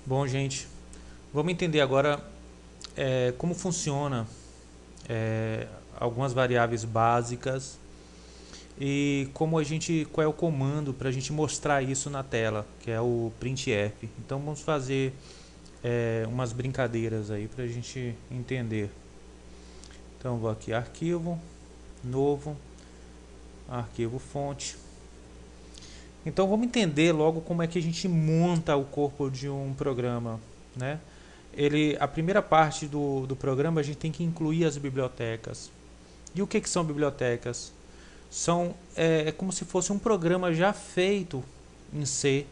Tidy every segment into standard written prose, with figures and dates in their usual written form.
Bom, gente, vamos entender agora como funciona é, algumas variáveis básicas e qual é o comando para a gente mostrar isso na tela, que é o printf. Então vamos fazer umas brincadeiras aí para a gente entender. Então vou aqui arquivo, novo, arquivo fonte. Então vamos entender logo como é que a gente monta o corpo de um programa, né? A primeira parte do programa a gente tem que incluir as bibliotecas. E o que são bibliotecas? É como se fosse um programa já feito em C,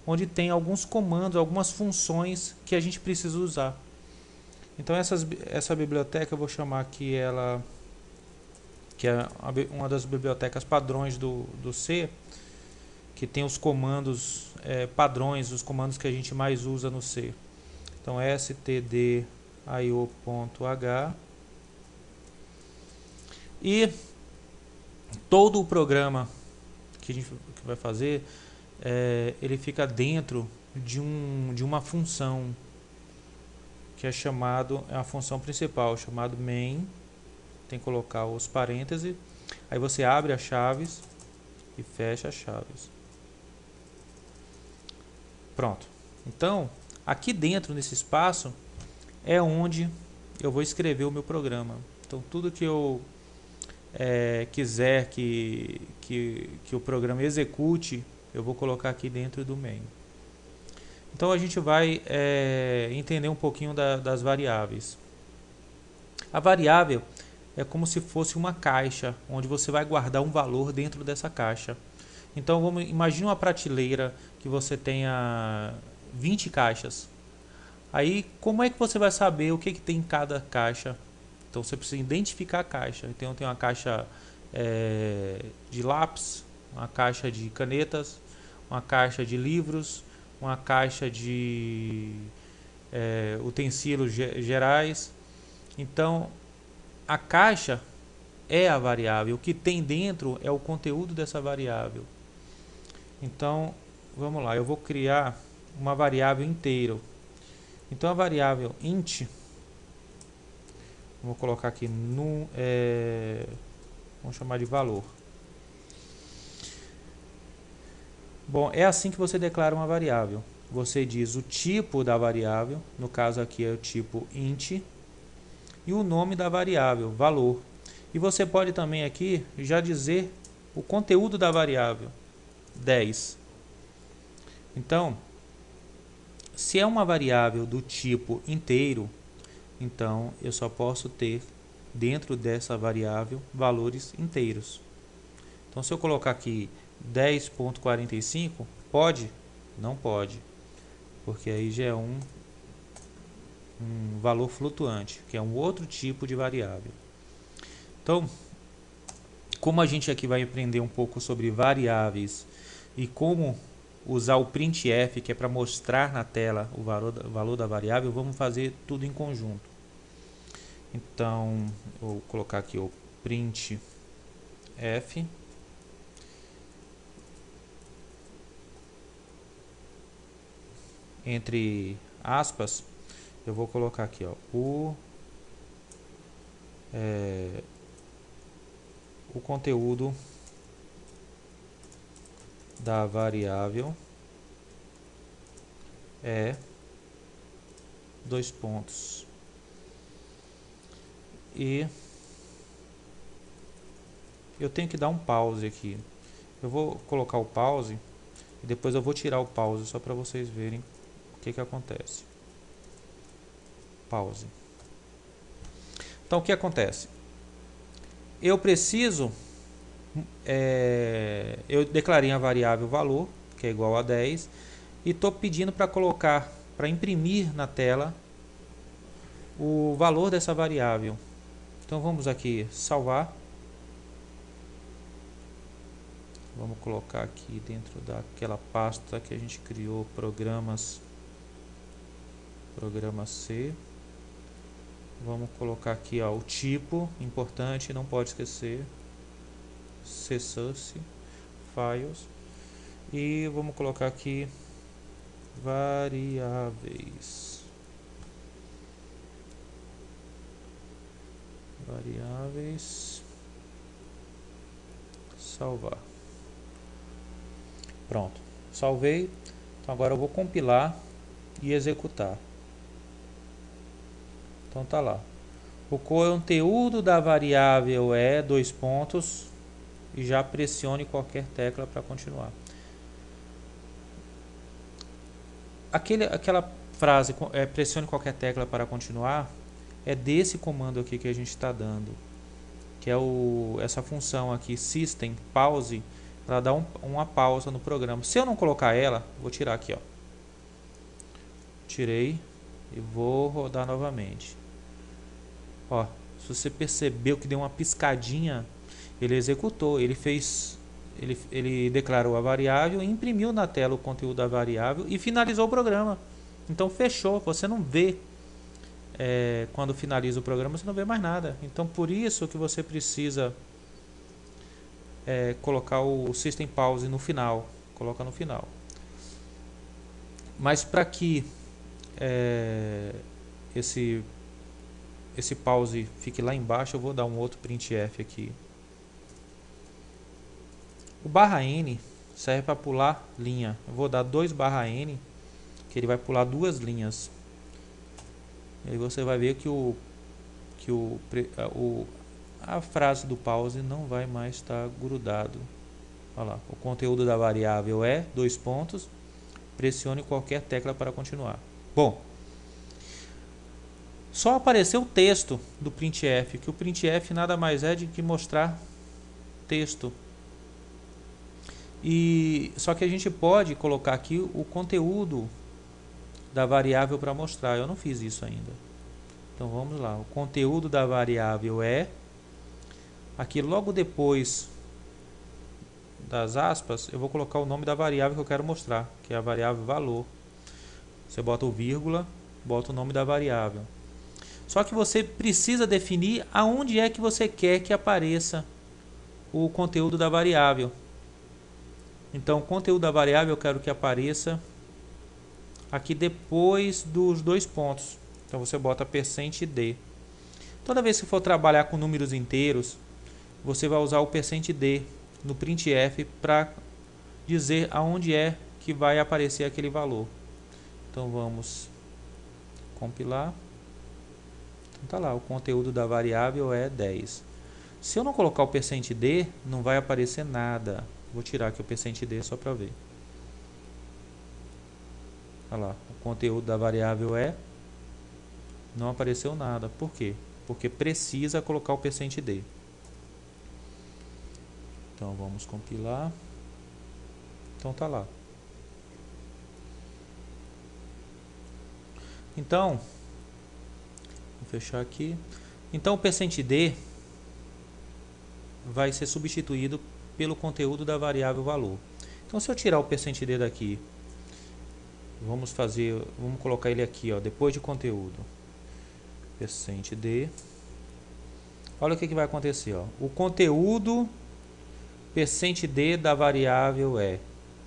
onde tem alguns comandos, algumas funções que a gente precisa usar. Então essa biblioteca eu vou chamar aqui ela, que é uma das bibliotecas padrões do C, que tem os comandos padrões, os comandos que a gente mais usa no C. Então stdio.h e todo o programa que a gente vai fazer, ele fica dentro de uma função que é a função principal, chamado main. Tem que colocar os parênteses, aí você abre as chaves e fecha as chaves. Pronto. Então, aqui dentro nesse espaço é onde eu vou escrever o meu programa. Então, tudo que eu quiser que o programa execute, eu vou colocar aqui dentro do main. Então, a gente vai entender um pouquinho das variáveis. A variável é como se fosse uma caixa, onde você vai guardar um valor dentro dessa caixa. Então, imagine uma prateleira que você tenha 20 caixas. Aí, como é que você vai saber o que tem em cada caixa? Então, você precisa identificar a caixa. Então, tem uma caixa de lápis, uma caixa de canetas, uma caixa de livros, uma caixa de utensílios gerais. Então, a caixa é a variável. O que tem dentro é o conteúdo dessa variável. Então, vamos lá. Eu vou criar uma variável inteira. Então, a variável int, vou colocar aqui vamos chamar de valor. Bom, é assim que você declara uma variável. Você diz o tipo da variável, no caso aqui é o tipo int, e o nome da variável, valor. E você pode também aqui já dizer o conteúdo da variável, 10. Então, se é uma variável do tipo inteiro, então eu só posso ter dentro dessa variável valores inteiros. Então, se eu colocar aqui 10.45, pode? Não pode, porque aí já é um valor flutuante, que é um outro tipo de variável. Então, como a gente aqui vai aprender um pouco sobre variáveis e como usar o printf, que é para mostrar na tela o valor da variável, vamos fazer tudo em conjunto. Então, vou colocar aqui o printf, entre aspas, eu vou colocar aqui o conteúdo da variável é dois pontos e eu tenho que dar um pause aqui. Eu vou colocar o pause e depois eu vou tirar o pause só para vocês verem o que acontece. Pause. Então o que acontece? Eu preciso eu declarei a variável valor, que é igual a 10, e estou pedindo para colocar, para imprimir na tela o valor dessa variável. Então vamos aqui salvar. Vamos colocar aqui dentro daquela pasta que a gente criou, programa C. Vamos colocar aqui o tipo, importante, não pode esquecer, csource, files, e vamos colocar aqui variáveis. Variáveis. Salvar. Pronto. Salvei. Então agora eu vou compilar e executar. Então tá lá. O conteúdo da variável é dois pontos e já pressione qualquer tecla para continuar. Aquela frase pressione qualquer tecla para continuar é desse comando aqui que a gente está dando, que é essa função aqui system pause, para dar uma pausa no programa. Se eu não colocar ela, vou tirar aqui, ó. Tirei e vou rodar novamente. Ó, se você percebeu que deu uma piscadinha, ele executou, ele declarou a variável, imprimiu na tela o conteúdo da variável e finalizou o programa. Então fechou, você não vê, quando finaliza o programa, você não vê mais nada. Então por isso que você precisa colocar o System Pause no final, coloca no final. Mas para que esse pause fique lá embaixo, eu vou dar um outro printf aqui. O _n serve para pular linha. Eu vou dar 2/n, que ele vai pular duas linhas. E aí você vai ver que a frase do pause não vai mais estar grudado. Olha lá, o conteúdo da variável é dois pontos. Pressione qualquer tecla para continuar. Bom, só apareceu o texto do printf, que o printf nada mais é de que mostrar texto. Só que a gente pode colocar aqui o conteúdo da variável para mostrar. Eu não fiz isso ainda. Então vamos lá. O conteúdo da variável é... Aqui logo depois das aspas, eu vou colocar o nome da variável que eu quero mostrar, que é a variável valor. Você bota o vírgula, bota o nome da variável. Só que você precisa definir aonde é que você quer que apareça o conteúdo da variável. Então, o conteúdo da variável eu quero que apareça aqui depois dos dois pontos. Então, você bota %d. Toda vez que for trabalhar com números inteiros, você vai usar o %d no printf para dizer aonde é que vai aparecer aquele valor. Então, vamos compilar. Então, tá lá, o conteúdo da variável é 10. Se eu não colocar o %d, não vai aparecer nada. Vou tirar aqui o %d só para ver. Olha lá, o conteúdo da variável não apareceu nada. Por quê? Porque precisa colocar o %d. Então vamos compilar. Então tá lá. Então, vou fechar aqui. Então o %d vai ser substituído pelo conteúdo da variável valor. Então se eu tirar o %d daqui, vamos colocar ele aqui, ó, depois de conteúdo. %d. Olha o que vai acontecer, ó. O conteúdo %d da variável é.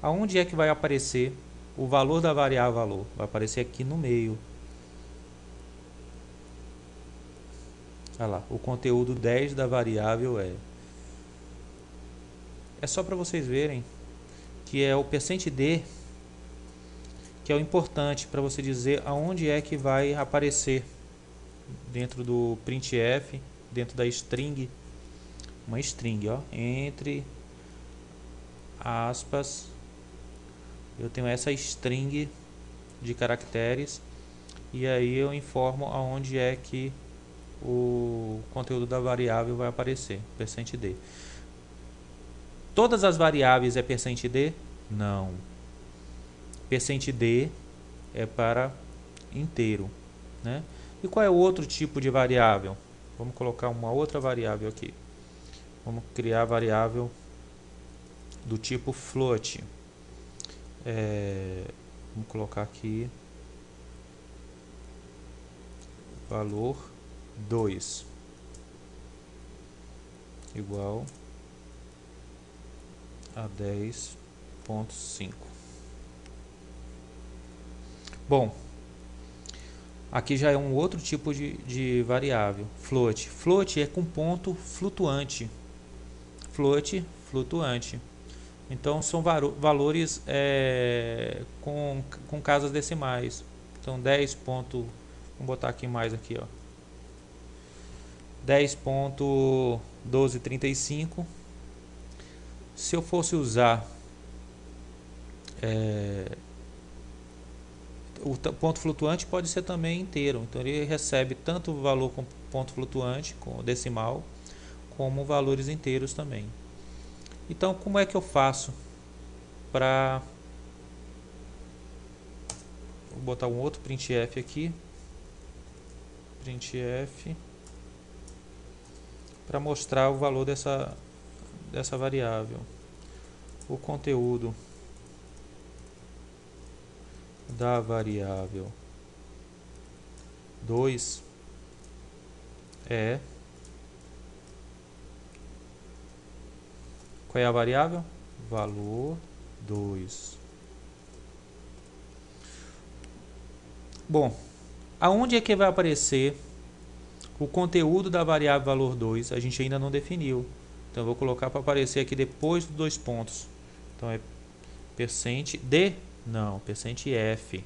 Aonde é que vai aparecer o valor da variável valor? Vai aparecer aqui no meio. Olha lá, o conteúdo 10 da variável é. É só para vocês verem que é o %d que é o importante para você dizer aonde é que vai aparecer dentro do printf, dentro da string, uma string, ó, entre aspas, eu tenho essa string de caracteres e aí eu informo aonde é que o conteúdo da variável vai aparecer, %d. Todas as variáveis é %d? Não. %d é para inteiro, né? E qual é o outro tipo de variável? Vamos colocar uma outra variável aqui. Vamos criar a variável do tipo float. Vamos colocar aqui valor 2 igual a 10.5. Bom, aqui já é um outro tipo de variável, float. Float é com ponto flutuante. Float, flutuante. Então são valores com casas decimais. Então 10 ponto, vamos botar aqui mais aqui, ó. 10.1235. Se eu fosse usar o ponto flutuante, pode ser também inteiro. Então ele recebe tanto o valor com ponto flutuante, com decimal, como valores inteiros também. Então, como é que eu faço para... Vou botar um outro printf aqui. Printf para mostrar o valor dessa variável. O conteúdo da variável 2 é... Qual é a variável? Valor 2. Bom, aonde é que vai aparecer o conteúdo da variável valor 2? A gente ainda não definiu. Então eu vou colocar para aparecer aqui depois dos dois pontos. Então é percent D, não, percent F.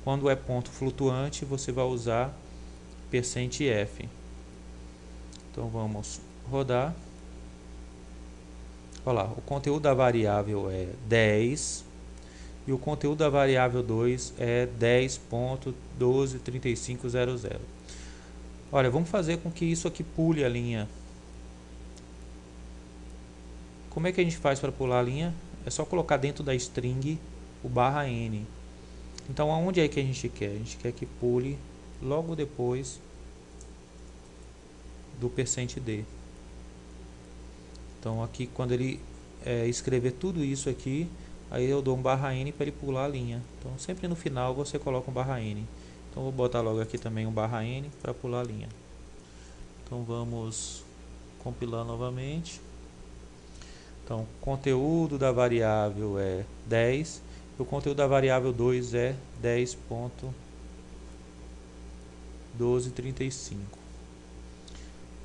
Quando é ponto flutuante, você vai usar percent F. Então vamos rodar. Olha lá, o conteúdo da variável é 10 e o conteúdo da variável 2 é 10.123500. Olha, vamos fazer com que isso aqui pule a linha. Como é que a gente faz para pular a linha? É só colocar dentro da string o /n. Então, aonde é que a gente quer? A gente quer que pule logo depois do percent %d. Então, aqui, quando ele escrever tudo isso aqui, aí eu dou um /n para ele pular a linha. Então, sempre no final você coloca um /n. Então, vou botar logo aqui também um /n para pular a linha. Então, vamos compilar novamente. Então, conteúdo da variável é 10 e o conteúdo da variável 2 é 10.1235.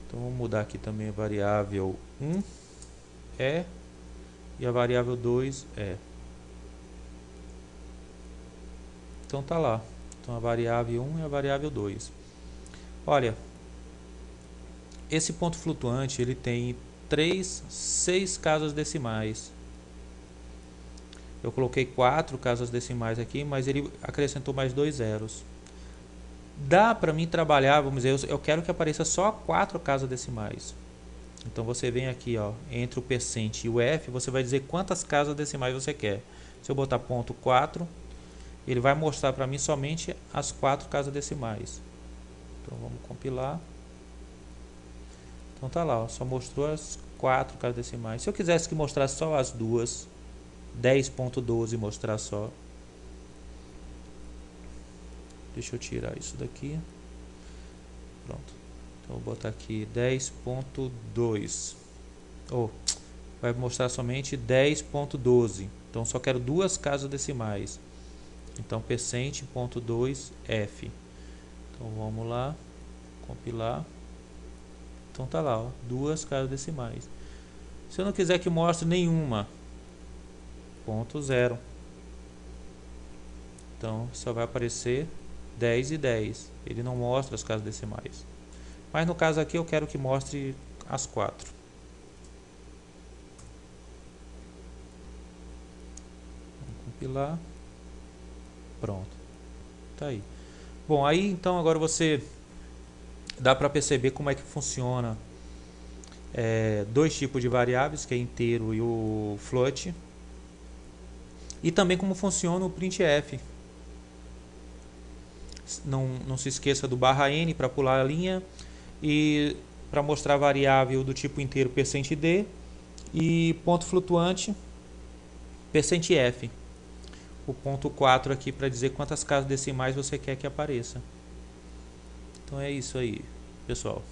Então, vamos mudar aqui também a variável 1 e a variável 2 é. Então, tá lá. Então, a variável 1 e a variável 2. Olha, esse ponto flutuante, ele tem 6 casas decimais. Eu coloquei 4 casas decimais aqui, mas ele acrescentou mais 2 zeros. Dá para mim trabalhar, vamos dizer, eu quero que apareça só 4 casas decimais. Então você vem aqui, ó, entre o percent e o F, você vai dizer quantas casas decimais você quer. Se eu botar ponto 4, ele vai mostrar para mim somente as 4 casas decimais. Então vamos compilar. Então tá lá, ó, só mostrou as 4 casas decimais. Se eu quisesse que mostrasse só as duas, 10.12 mostrar só. Deixa eu tirar isso daqui. Pronto. Então vou botar aqui 10.2. Vai mostrar somente 10.12. Então só quero duas casas decimais. Então percent.2f. Então vamos lá, compilar. Então tá lá, ó, duas casas decimais. Se eu não quiser que mostre nenhuma, ponto 0. Então só vai aparecer 10 e 10. Ele não mostra as casas decimais. Mas no caso aqui eu quero que mostre as 4. Vamos compilar. Pronto. Tá aí. Bom, aí então agora você dá para perceber como é que funciona dois tipos de variáveis, que é inteiro e o float. E também como funciona o printf. Não se esqueça do /n para pular a linha e para mostrar a variável do tipo inteiro percent %d e ponto flutuante percent %f. O ponto 4 aqui para dizer quantas casas decimais você quer que apareça. Então é isso aí, pessoal.